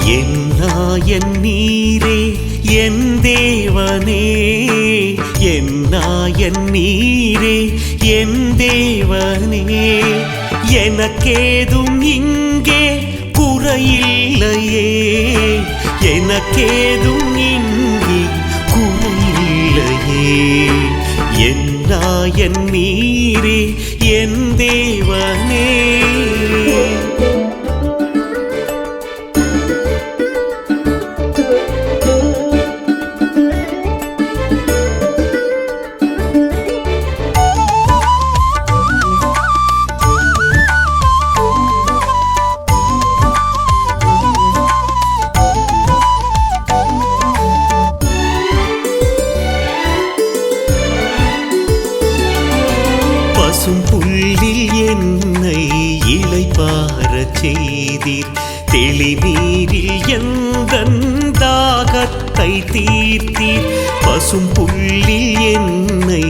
என் நீரே என் தேவனே, என் நீரே என் தேவனே, எனக்கேதும் இங்கே குறையில்லையே, எனக்கேதும் இங்கே குறையில்லையே. என் நீரே என் தேவனே. பசும் புல்லில் என்னை இளைப்பாறச் செய்தீர், தெளிநீரில் எந்தன் தாகத்தை தீர்த்தீர். பசும் புல்லில் என்னை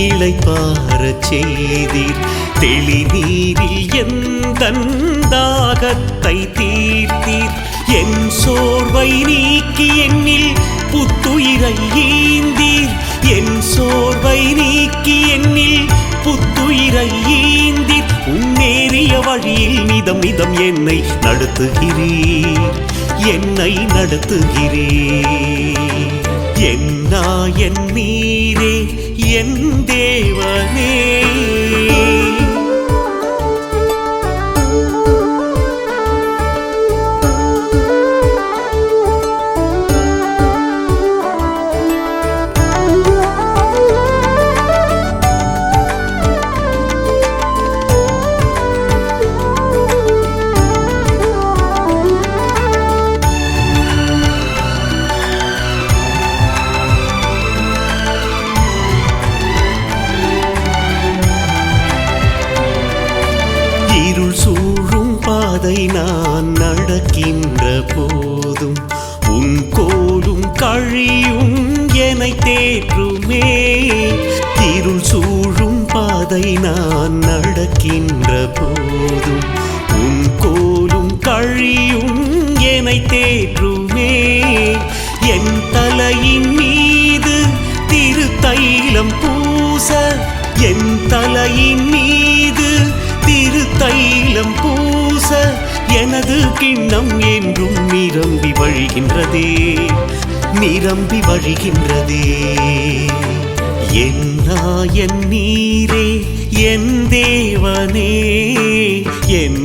இளைப்பாறச் செய்தீர், தெளிநீரில் எந்தன் தாகத்தை தீர்த்தீர். என் சோர்வை நீக்கி என்னில் புத்துயிரை ஈந்தீர், என் சோர்வை நீக்கி என்னில் புத்துயிரை ஈந்தீர். உன்னேறிய வழியில் மிதம் மிதம் என்னை நடத்துகிறீர், என்னை நடத்துகிறீர். என் நீரே என் தேவனே. இருள் சூழும் பாதை நான் நடக்கின்ற போதும் உன் கோலும் கழியும் என்னை தேற்றுமே. இருள் சூழும் பாதை நான் நடக்கின்ற போதும் உன் கோலும் கழியும் என்னை தேற்றுமே. என் தலையின் மீது திருத்தைலம் பூச, என் தலையின் மீது திருத்தைலம் பூச, எனது கிண்ணம் என்றும் நிரம்பி வழிகின்றதே, நிரம்பி வழிகின்றதே. என் நீரே என் தேவனே, என்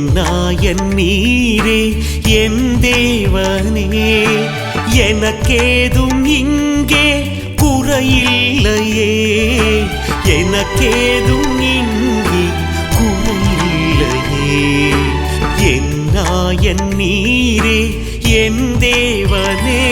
நீரே என் தேவனே, எனக்கேதும் இங்கே குறையில்லையே, எனக்கேதும் இங்கே குறையில்லையே. என் நீரே என் தேவனே.